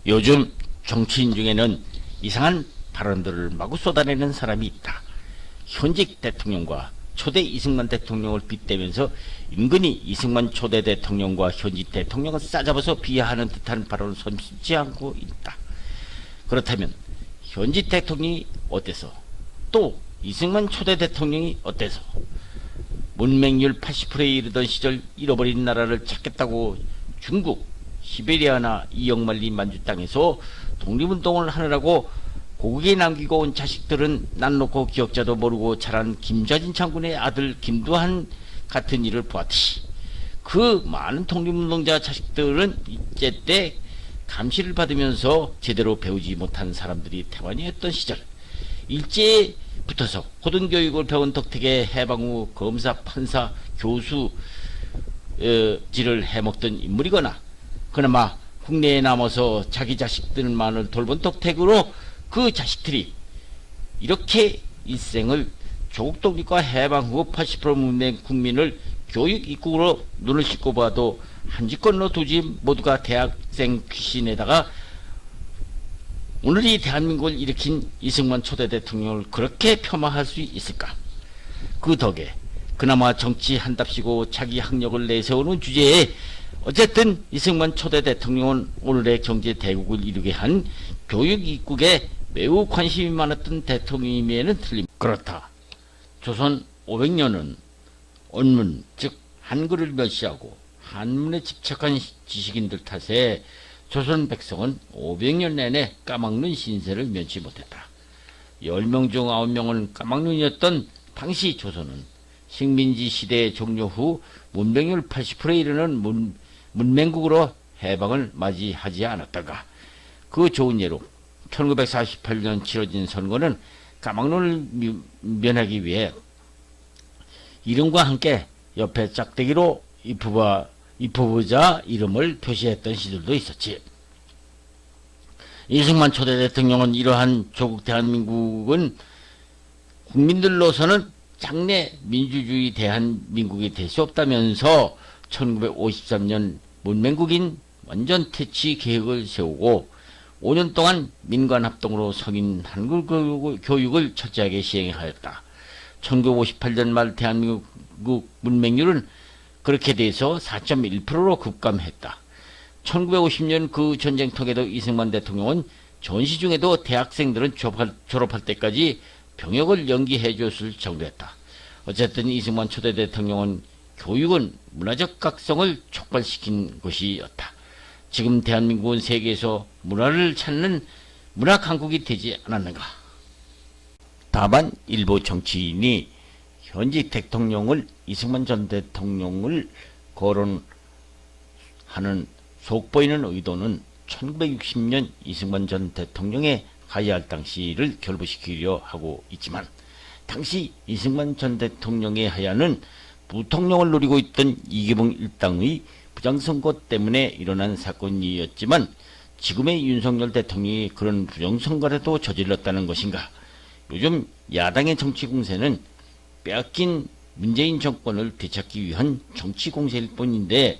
요즘 정치인 중에는 이상한 발언들을 마구 쏟아내는 사람이 있다. 현직 대통령과 초대 이승만 대통령을 빗대면서 은근히 이승만 초대 대통령과 현직 대통령을 싸잡아서 비하하는 듯한 발언을 서슴지 않고 있다. 그렇다면 현직 대통령이 어때서, 또 이승만 초대 대통령이 어때서? 문맹률 80%에 이르던 시절 잃어버린 나라를 찾겠다고 중국, 시베리아나 이역만리 만주 땅에서 독립운동을 하느라고 고국에 남기고 온 자식들은 난 놓고 기억자도 모르고 자란 김좌진 장군의 아들 김두한 같은 일을 보았듯이, 그 많은 독립운동자 자식들은 일제 때 감시를 받으면서 제대로 배우지 못한 사람들이 태반이었던 시절, 일제에 붙어서 고등교육을 배운 덕택에 해방 후 검사, 판사, 교수 질을 해먹던 인물이거나, 그나마 국내에 남아서 자기 자식들만을 돌본 덕택으로 그 자식들이 이렇게 일생을 조국 독립과 해방 후 80% 문맹 국민을 교육 입국으로 눈을 씻고 봐도 한집 건너 두집 모두가 대학생 귀신에다가 오늘 이 대한민국을 일으킨 이승만 초대 대통령을 그렇게 폄하할 수 있을까? 그 덕에 그나마 정치 한답시고 자기 학력을 내세우는 주제에 어쨌든 이승만 초대 대통령은 오늘의 경제 대국을 이루게 한 교육 입국에 매우 관심이 많았던 대통령임에는 틀림없다. 그렇다. 조선 500년은 언문, 즉 한글을 멸시하고 한문에 집착한 지식인들 탓에 조선 백성은 500년 내내 까막눈 신세를 면치 못했다. 10명 중 9명은 까막눈이었던 당시 조선은 식민지 시대 종료 후 문맹률 80%에 이르는 문맹국으로 해방을 맞이하지 않았다가, 그 좋은 예로 1948년 치러진 선거는 까막눈을 면하기 위해 이름과 함께 옆에 짝대기로 입후보자 이름을 표시했던 시절도 있었지. 이승만 초대 대통령은 이러한 조국 대한민국은 국민들로서는 장래 민주주의 대한민국이 될 수 없다면서 1953년 문맹국인 완전 퇴치 계획을 세우고 5년 동안 민관 합동으로 성인 한글 교육을 철저하게 시행하였다. 1958년 말 대한민국 문맹률은 그렇게 돼서 4.1%로 급감했다. 1950년 그 전쟁통에도 이승만 대통령은 전시 중에도 대학생들은 졸업할 때까지 병역을 연기해 줬을 정도였다. 어쨌든 이승만 초대 대통령은 교육은 문화적 각성을 촉발시킨 것이었다. 지금 대한민국은 세계에서 문화를 찾는 문화 강국이 되지 않았는가? 다만 일부 정치인이 현직 대통령을, 이승만 전 대통령을 거론하는 속보이는 의도는 1960년 이승만 전 대통령의 하야할당 시를 결부시키려 하고 있지만, 당시 이승만 전 대통령의 하야는 부통령을 노리고 있던 이계봉 일당의 부정선거 때문에 일어난 사건이었지만, 지금의 윤석열 대통령이 그런 부정선거라도 저질렀다는 것인가? 요즘 야당의 정치 공세는 빼앗긴 문재인 정권을 되찾기 위한 정치 공세일 뿐인데,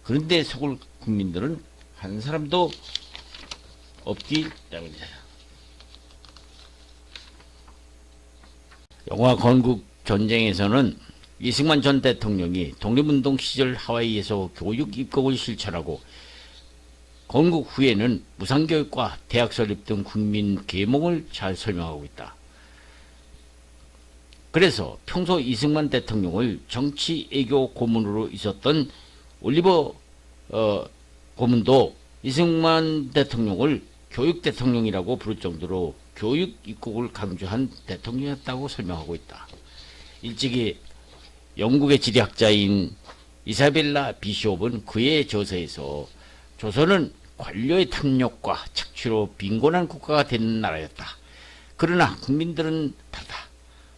그런데 속을 국민들은 한 사람도 없기 때문이다. 영화 건국 전쟁에서는 이승만 전 대통령이 독립운동 시절 하와이에서 교육 입국을 실천하고 건국 후에는 무상교육과 대학 설립 등 국민 계몽을 잘 설명하고 있다. 그래서 평소 이승만 대통령을 정치 애교 고문으로 있었던 올리버 고문도 이승만 대통령을 교육 대통령이라고 부를 정도로 교육 입국을 강조한 대통령이었다고 설명하고 있다. 일찍이 영국의 지리학자인 이사벨라 비숍은 그의 저서에서 조선은 관료의 탐욕과 착취로 빈곤한 국가가 된 나라였다. 그러나 국민들은 다르다.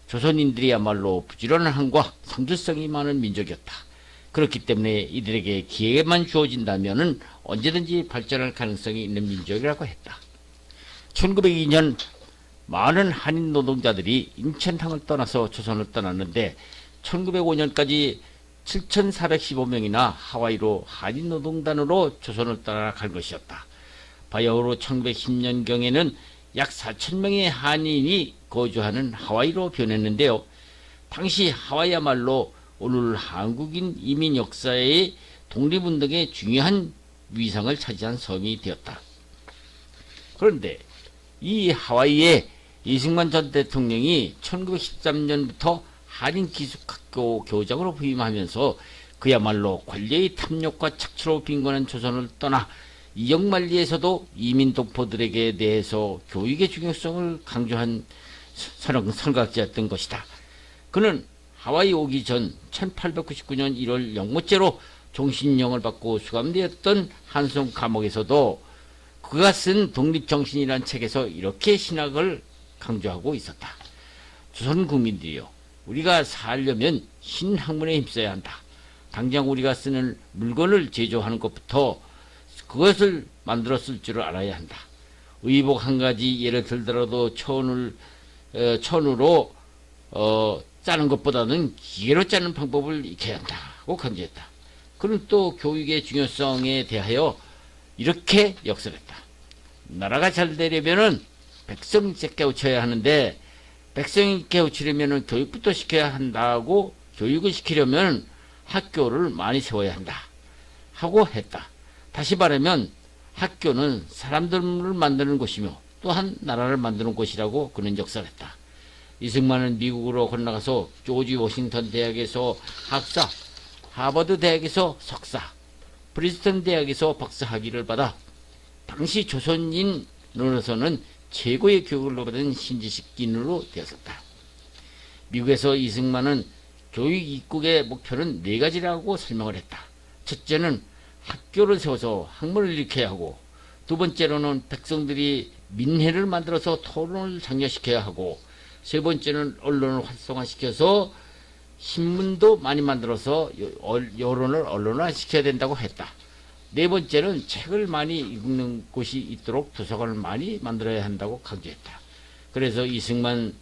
조선인들이야말로 부지런한 한과 성실성이 많은 민족이었다. 그렇기 때문에 이들에게 기회만 주어진다면 언제든지 발전할 가능성이 있는 민족이라고 했다. 1902년 많은 한인 노동자들이 인천항을 떠나서 조선을 떠났는데 1905년까지 7,415명이나 하와이로 한인 노동단으로 조선을 떠나간 것이었다. 바야흐로 1910년경에는 약 4,000명의 한인이 거주하는 하와이로 변했는데요. 당시 하와이야말로 오늘 한국인 이민 역사의 독립운동의 중요한 위상을 차지한 섬이 되었다. 그런데 이 하와이에 이승만 전 대통령이 1913년부터 한인 기숙학교 교장으로 부임하면서 그야말로 권력의 탐욕과 착취로 빈곤한 조선을 떠나 이역만리에서도 이민 동포들에게 대해서 교육의 중요성을 강조한 선각자였던 것이다. 그는 하와이 오기 전 1899년 1월 영모죄로 종신형을 받고 수감되었던 한송 감옥에서도 그가 쓴 독립정신이라는 책에서 이렇게 신학을 강조하고 있었다. 조선 국민들이요, 우리가 살려면 신학문에 힘써야 한다. 당장 우리가 쓰는 물건을 제조하는 것부터 그것을 만들어 쓸 줄 알아야 한다. 의복 한 가지 예를 들더라도 천으로 짜는 것보다는 기계로 짜는 방법을 익혀야 한다고 강조했다. 그는 또 교육의 중요성에 대하여 이렇게 역설했다. 나라가 잘 되려면은 백성이 깨우쳐야 하는데, 백성이 깨우치려면은 교육부터 시켜야 한다고, 교육을 시키려면 학교를 많이 세워야 한다 하고 했다. 다시 말하면 학교는 사람들을 만드는 곳이며 또한 나라를 만드는 곳이라고 그는 역설했다. 이승만은 미국으로 건너가서 조지 워싱턴 대학에서 학사, 하버드 대학에서 석사, 프린스턴 대학에서 박사 학위를 받아 당시 조선인으로서는 최고의 교육을 받은 신지식인으로 되었었다. 미국에서 이승만은 교육 입국의 목표는 4가지라고 설명을 했다. 첫째는 학교를 세워서 학문을 일으켜야 하고, 두 번째로는 백성들이 민회를 만들어서 토론을 장려시켜야 하고, 세 번째는 언론을 활성화시켜서 신문도 많이 만들어서 여론을 언론화시켜야 된다고 했다. 네 번째는 책을 많이 읽는 곳이 있도록 도서관을 많이 만들어야 한다고 강조했다. 그래서 이승만은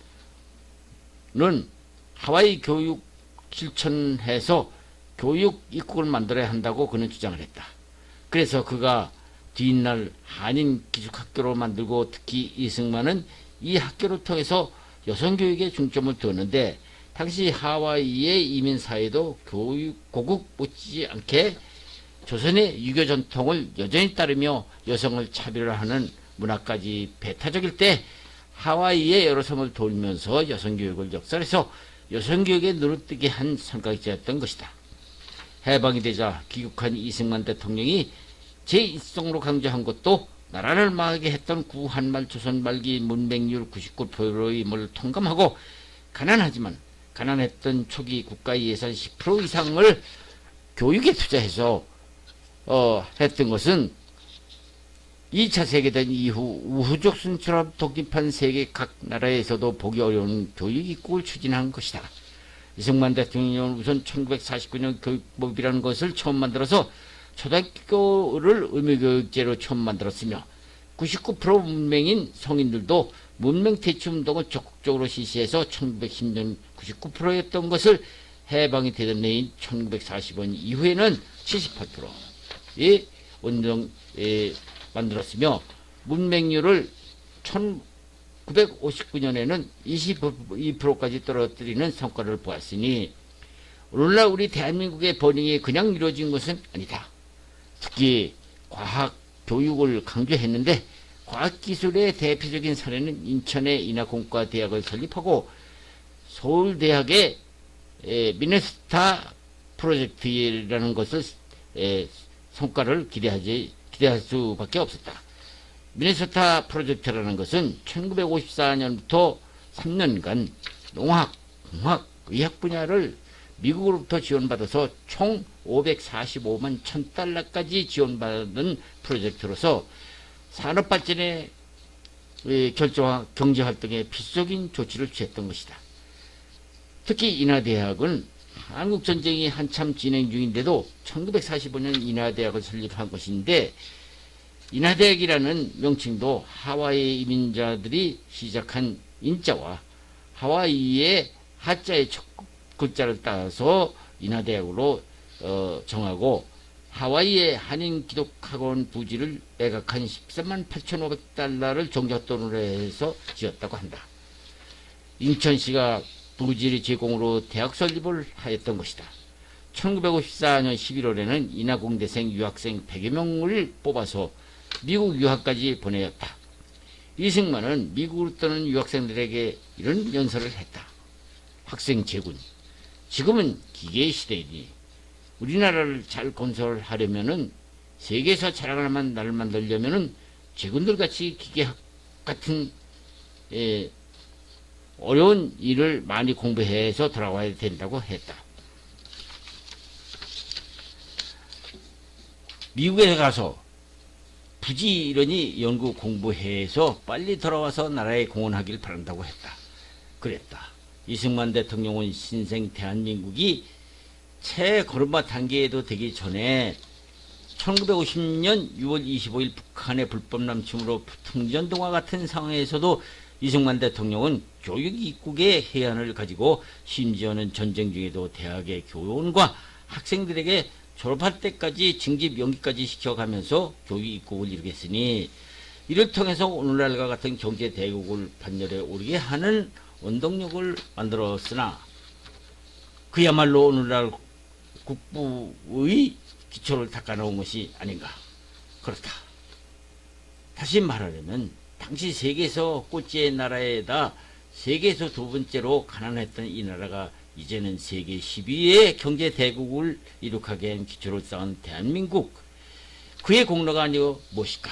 하와이 교육 실천해서 교육 입국을 만들어야 한다고 그는 주장을 했다. 그래서 그가 뒷날 한인 기숙학교로 만들고, 특히 이승만은 이 학교를 통해서 여성교육에 중점을 두었는데, 당시 하와이의 이민사회도 고국 못지지 않게 조선의 유교 전통을 여전히 따르며 여성을 차별하는 문화까지 배타적일 때, 하와이의 여러 섬을 돌면서 여성교육을 역설해서 여성교육에 눈을 뜨게 한 선각자였던 것이다. 해방이 되자 귀국한 이승만 대통령이 제1성으로 강조한 것도 나라를 망하게 했던 구한말 조선 말기 문맹률 99%를 통감하고, 가난했던 초기 국가 예산 10% 이상을 교육에 투자해서 했던 것은 2차 세계대전 이후 우후적 순처럼 독립한 세계 각 나라에서도 보기 어려운 교육 입국을 추진한 것이다. 이승만 대통령은 우선 1949년 교육법이라는 것을 처음 만들어서 초등학교를 의무교육제로 처음 만들었으며, 99% 문맹인 성인들도 문맹퇴치운동을 적극적으로 실시해서 1910년 99%였던 것을 해방이 되던 해인 1945년 이후에는 78%의 운동에 만들었으며, 문맹률을 1959년에는 22%까지 떨어뜨리는 성과를 보았으니, 오늘날 우리 대한민국의 번영이 그냥 이루어진 것은 아니다. 특히 과학 교육을 강조했는데, 과학기술의 대표적인 사례는 인천의 인하공과대학을 설립하고 서울대학의 미네소타 프로젝트라는 것을 성과를 기대할 수밖에 없었다. 미네소타 프로젝트라는 것은 1954년부터 3년간 농학, 공학, 의학 분야를 미국으로부터 지원받아서 총 545만 1000달러까지 지원받은 프로젝트로서 산업발전의 결정화 경제활동에 필수적인 조치를 취했던 것이다. 특히 인하대학은 한국전쟁이 한참 진행 중인데도 1945년 인하대학을 설립한 것인데, 인하대학이라는 명칭도 하와이 이민자들이 시작한 인자와 하와이의 하자의 첫 글자를 따서 인하대학으로 정하고, 하와이의 한인 기독학원 부지를 매각한 13만 8,500달러를 종잣돈으로 해서 지었다고 한다. 인천시가 부지를 제공으로 대학 설립을 하였던 것이다. 1954년 11월에는 인하공대생 유학생 100여 명을 뽑아서 미국 유학까지 보내었다. 이승만은 미국으로 떠는 유학생들에게 이런 연설을 했다. 학생 제군, 지금은 기계의 시대이니 우리나라를 잘 건설하려면은 세계에서 자랑할 만한 나라를 만들려면은 제군들 같이 기계학 같은 어려운 일을 많이 공부해서 돌아와야 된다고 했다. 미국에 가서 부지런히 연구 공부해서 빨리 돌아와서 나라에 공헌하길 바란다고 했다. 그랬다. 이승만 대통령은 신생 대한민국이 채 걸음마 단계에도 되기 전에 1950년 6월 25일 북한의 불법 남침으로 통전동화 같은 상황에서도 이승만 대통령은 교육 입국의 해안을 가지고 심지어는 전쟁 중에도 대학의 교원과 학생들에게 졸업할 때까지 징집 연기까지 시켜가면서 교육 입국을 이루겠으니 이를 통해서 오늘날과 같은 경제 대국을 반열에 오르게 하는 원동력을 만들었으나 그야말로 오늘날 국부의 기초를 닦아놓은 것이 아닌가. 그렇다. 다시 말하려면 당시 세계에서 꼴찌의 나라에다 세계에서 두 번째로 가난했던 이 나라가 이제는 세계 10위의 경제 대국을 이룩하게 한 기초를 쌓은 대한민국, 그의 공로가 아니오 무엇일까?